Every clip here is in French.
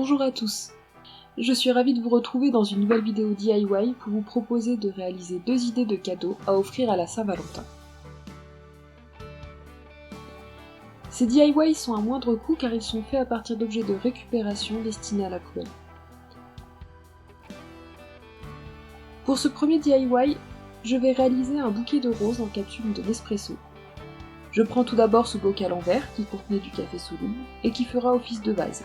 Bonjour à tous. Je suis ravie de vous retrouver dans une nouvelle vidéo DIY pour vous proposer de réaliser 2 idées de cadeaux à offrir à la Saint-Valentin. Ces DIY sont à moindre coût car ils sont faits à partir d'objets de récupération destinés à la poubelle. Pour ce premier DIY, je vais réaliser un bouquet de roses en capsule de Nespresso. Je prends tout d'abord ce bocal en verre qui contenait du café soluble et qui fera office de vase.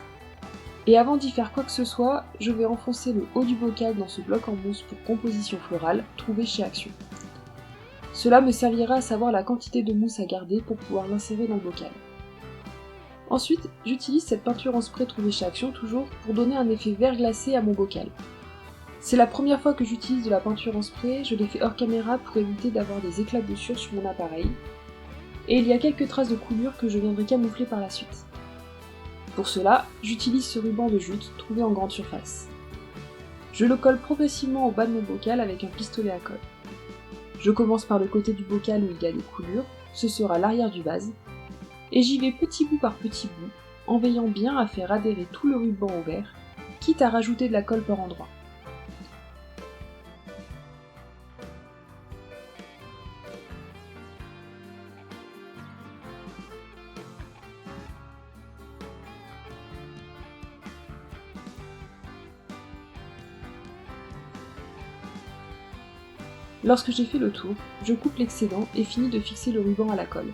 Et avant d'y faire quoi que ce soit, je vais enfoncer le haut du bocal dans ce bloc en mousse pour composition florale trouvé chez Action. Cela me servira à savoir la quantité de mousse à garder pour pouvoir l'insérer dans le bocal. Ensuite, j'utilise cette peinture en spray trouvée chez Action toujours pour donner un effet vert glacé à mon bocal. C'est la première fois que j'utilise de la peinture en spray, je l'ai fait hors caméra pour éviter d'avoir des éclaboussures sur mon appareil. Et il y a quelques traces de coulure que je viendrai camoufler par la suite. Pour cela, j'utilise ce ruban de jute trouvé en grande surface. Je le colle progressivement au bas de mon bocal avec un pistolet à colle. Je commence par le côté du bocal où il y a des coulures, ce sera l'arrière du vase, et j'y vais petit bout par petit bout, en veillant bien à faire adhérer tout le ruban au verre, quitte à rajouter de la colle par endroits. Lorsque j'ai fait le tour, je coupe l'excédent et finis de fixer le ruban à la colle.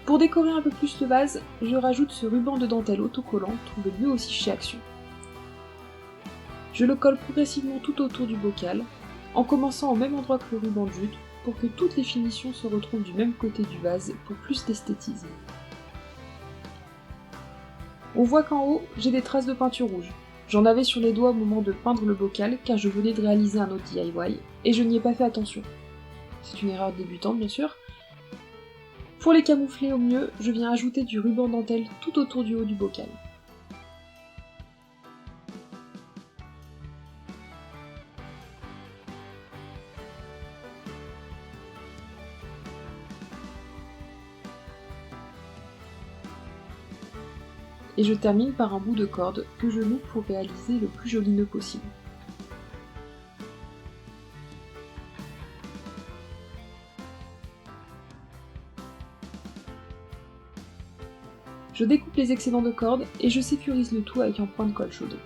Pour décorer un peu plus le vase, je rajoute ce ruban de dentelle autocollant trouvé lui aussi chez Action. Je le colle progressivement tout autour du bocal, en commençant au même endroit que le ruban de jute pour que toutes les finitions se retrouvent du même côté du vase pour plus d'esthétisme. On voit qu'en haut, j'ai des traces de peinture rouge. J'en avais sur les doigts au moment de peindre le bocal car je venais de réaliser un autre DIY et je n'y ai pas fait attention. C'est une erreur débutante bien sûr. Pour les camoufler au mieux, je viens ajouter du ruban dentelle tout autour du haut du bocal. Et je termine par un bout de corde que je noue pour réaliser le plus joli nœud possible. Je découpe les excédents de corde et je sécurise le tout avec un point de colle chaude.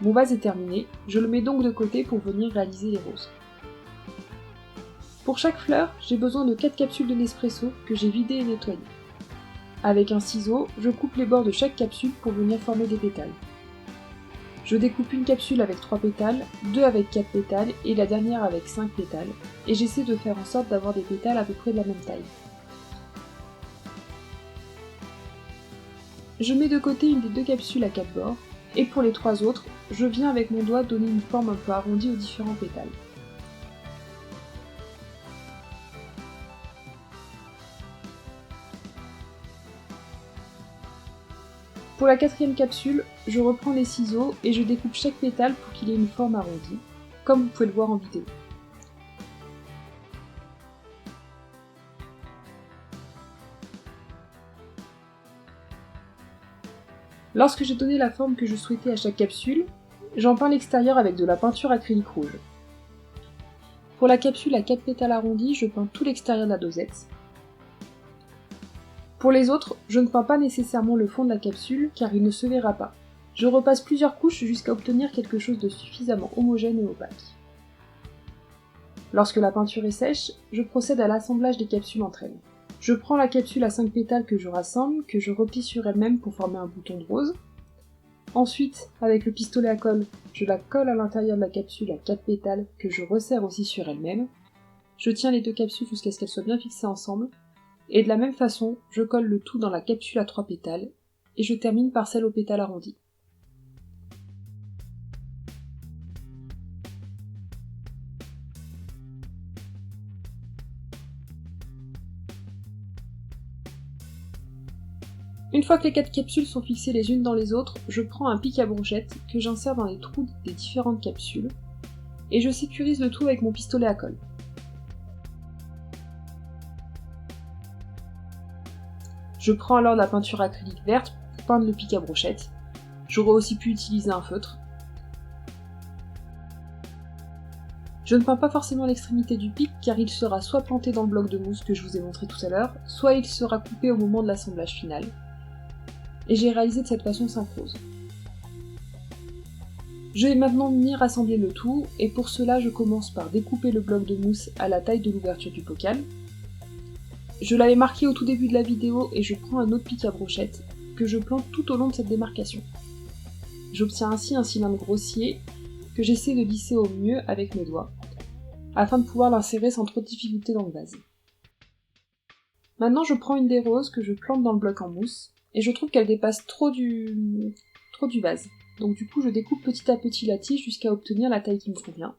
Mon vase est terminé, je le mets donc de côté pour venir réaliser les roses. Pour chaque fleur, j'ai besoin de 4 capsules de Nespresso que j'ai vidées et nettoyées. Avec un ciseau, je coupe les bords de chaque capsule pour venir former des pétales. Je découpe une capsule avec 3 pétales, 2 avec 4 pétales et la dernière avec 5 pétales, et j'essaie de faire en sorte d'avoir des pétales à peu près de la même taille. Je mets de côté une des 2 capsules à 4 bords, et pour les 3 autres, je viens avec mon doigt donner une forme un peu arrondie aux différents pétales. Pour la 4e capsule, je reprends les ciseaux et je découpe chaque pétale pour qu'il ait une forme arrondie, comme vous pouvez le voir en vidéo. Lorsque j'ai donné la forme que je souhaitais à chaque capsule, j'en peins l'extérieur avec de la peinture acrylique rouge. Pour la capsule à 4 pétales arrondis, je peins tout l'extérieur de la dosette. Pour les autres, je ne peins pas nécessairement le fond de la capsule car il ne se verra pas. Je repasse plusieurs couches jusqu'à obtenir quelque chose de suffisamment homogène et opaque. Lorsque la peinture est sèche, je procède à l'assemblage des capsules entre elles. Je prends la capsule à 5 pétales que je rassemble, que je replie sur elle-même pour former un bouton de rose. Ensuite, avec le pistolet à colle, je la colle à l'intérieur de la capsule à 4 pétales que je resserre aussi sur elle-même. Je tiens les 2 capsules jusqu'à ce qu'elles soient bien fixées ensemble. Et de la même façon, je colle le tout dans la capsule à 3 pétales, et je termine par celle aux pétales arrondis. Une fois que les 4 capsules sont fixées les unes dans les autres, je prends un pic à bourgeette que j'insère dans les trous des différentes capsules, et je sécurise le tout avec mon pistolet à colle. Je prends alors de la peinture acrylique verte pour peindre le pic à brochette. J'aurais aussi pu utiliser un feutre. Je ne peins pas forcément l'extrémité du pic car il sera soit planté dans le bloc de mousse que je vous ai montré tout à l'heure, soit il sera coupé au moment de l'assemblage final. Et j'ai réalisé de cette façon 5 roses. Je vais maintenant venir assembler le tout, et pour cela je commence par découper le bloc de mousse à la taille de l'ouverture du bocal. Je l'avais marqué au tout début de la vidéo et je prends un autre pic à brochette que je plante tout au long de cette démarcation. J'obtiens ainsi un cylindre grossier que j'essaie de lisser au mieux avec mes doigts, afin de pouvoir l'insérer sans trop de difficulté dans le vase. Maintenant je prends une des roses que je plante dans le bloc en mousse, et je trouve qu'elle dépasse trop du vase. Donc du coup je découpe petit à petit la tige jusqu'à obtenir la taille qui me convient.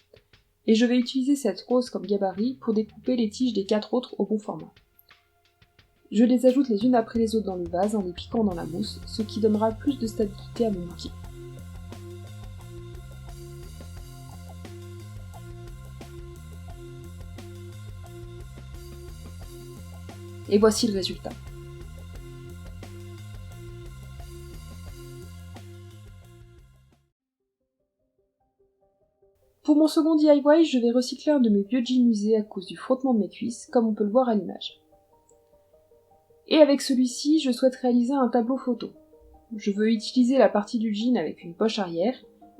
Et je vais utiliser cette rose comme gabarit pour découper les tiges des 4 autres au bon format. Je les ajoute les unes après les autres dans le vase en les piquant dans la mousse, ce qui donnera plus de stabilité à mon bouquet. Et voici le résultat. Pour mon second DIY, je vais recycler un de mes vieux jeans usés à cause du frottement de mes cuisses, comme on peut le voir à l'image. Et avec celui-ci, je souhaite réaliser un tableau photo. Je veux utiliser la partie du jean avec une poche arrière.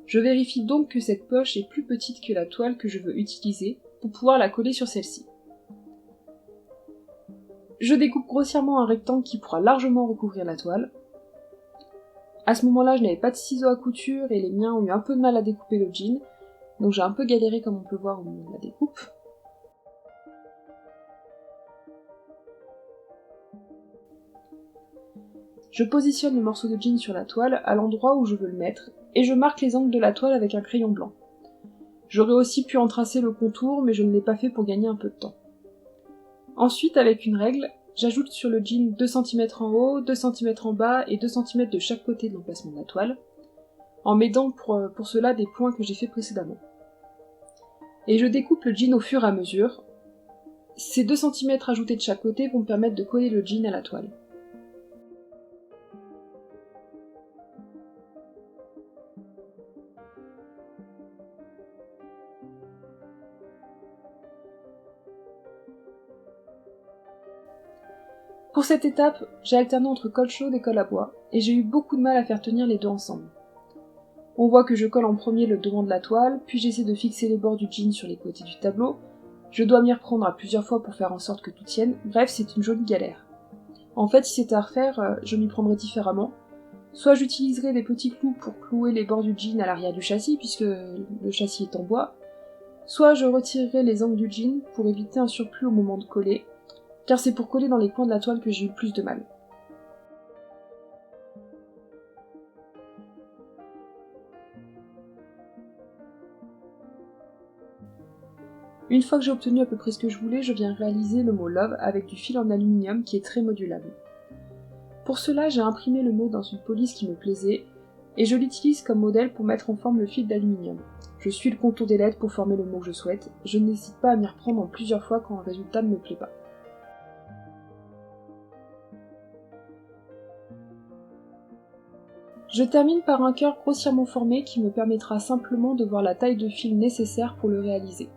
Je vérifie donc que cette poche est plus petite que la toile que je veux utiliser pour pouvoir la coller sur celle-ci. Je découpe grossièrement un rectangle qui pourra largement recouvrir la toile. À ce moment-là, je n'avais pas de ciseaux à couture et les miens ont eu un peu de mal à découper le jean, donc j'ai un peu galéré comme on peut voir au moment de la découpe. Je positionne le morceau de jean sur la toile à l'endroit où je veux le mettre, et je marque les angles de la toile avec un crayon blanc. J'aurais aussi pu en tracer le contour, mais je ne l'ai pas fait pour gagner un peu de temps. Ensuite, avec une règle, j'ajoute sur le jean 2 cm en haut, 2 cm en bas et 2 cm de chaque côté de l'emplacement de la toile, en m'aidant pour cela des points que j'ai fait précédemment. Et je découpe le jean au fur et à mesure. Ces 2 cm ajoutés de chaque côté vont me permettre de coller le jean à la toile. Pour cette étape, j'ai alterné entre colle chaude et colle à bois, et j'ai eu beaucoup de mal à faire tenir les deux ensemble. On voit que je colle en premier le devant de la toile, puis j'essaie de fixer les bords du jean sur les côtés du tableau. Je dois m'y reprendre à plusieurs fois pour faire en sorte que tout tienne, bref, c'est une jolie galère. En fait, si c'était à refaire, je m'y prendrais différemment. Soit j'utiliserais des petits clous pour clouer les bords du jean à l'arrière du châssis, puisque le châssis est en bois, soit je retirerais les angles du jean pour éviter un surplus au moment de coller, car c'est pour coller dans les coins de la toile que j'ai eu le plus de mal. Une fois que j'ai obtenu à peu près ce que je voulais, je viens réaliser le mot Love avec du fil en aluminium qui est très modulable. Pour cela, j'ai imprimé le mot dans une police qui me plaisait, et je l'utilise comme modèle pour mettre en forme le fil d'aluminium. Je suis le contour des lettres pour former le mot que je souhaite, je n'hésite pas à m'y reprendre en plusieurs fois quand le résultat ne me plaît pas. Je termine par un cœur grossièrement formé qui me permettra simplement de voir la taille de fil nécessaire pour le réaliser.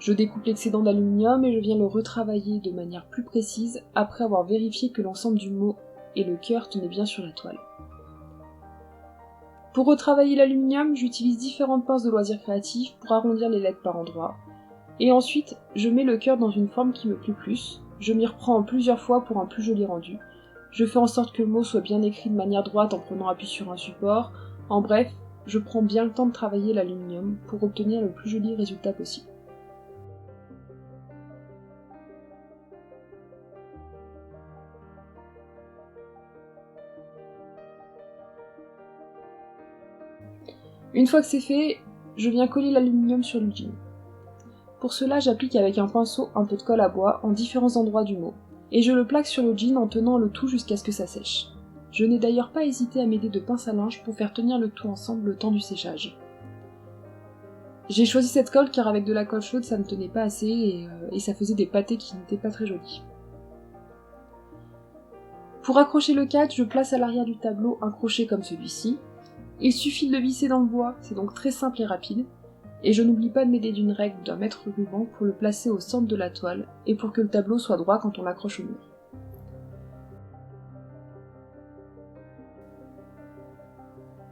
Je découpe l'excédent d'aluminium et je viens le retravailler de manière plus précise après avoir vérifié que l'ensemble du mot et le cœur tenaient bien sur la toile. Pour retravailler l'aluminium, j'utilise différentes pinces de loisirs créatifs pour arrondir les lettres par endroits, et ensuite je mets le cœur dans une forme qui me plaît plus, je m'y reprends en plusieurs fois pour un plus joli rendu, je fais en sorte que le mot soit bien écrit de manière droite en prenant appui sur un support, en bref, je prends bien le temps de travailler l'aluminium pour obtenir le plus joli résultat possible. Une fois que c'est fait, je viens coller l'aluminium sur le jean. Pour cela, j'applique avec un pinceau un peu de colle à bois en différents endroits du mot, et je le plaque sur le jean en tenant le tout jusqu'à ce que ça sèche. Je n'ai d'ailleurs pas hésité à m'aider de pince à linge pour faire tenir le tout ensemble le temps du séchage. J'ai choisi cette colle car avec de la colle chaude ça ne tenait pas assez et ça faisait des pâtés qui n'étaient pas très jolis. Pour accrocher le cadre, je place à l'arrière du tableau un crochet comme celui-ci. Il suffit de le visser dans le bois, c'est donc très simple et rapide. Et je n'oublie pas de m'aider d'une règle ou d'un mètre ruban pour le placer au centre de la toile et pour que le tableau soit droit quand on l'accroche au mur.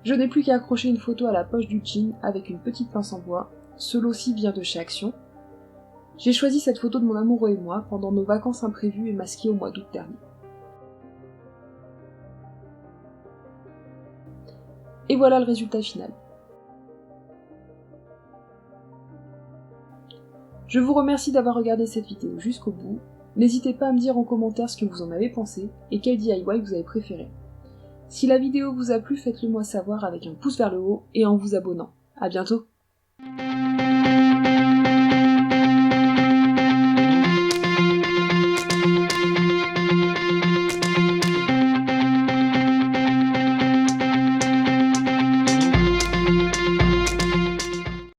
Je n'ai plus qu'à accrocher une photo à la poche du jean avec une petite pince en bois. Ce lot-ci vient de chez Action. J'ai choisi cette photo de mon amoureux et moi pendant nos vacances imprévues et masquées au mois d'août dernier. Et voilà le résultat final. Je vous remercie d'avoir regardé cette vidéo jusqu'au bout. N'hésitez pas à me dire en commentaire ce que vous en avez pensé et quel DIY vous avez préféré. Si la vidéo vous a plu, faites-le moi savoir avec un pouce vers le haut et en vous abonnant. À bientôt!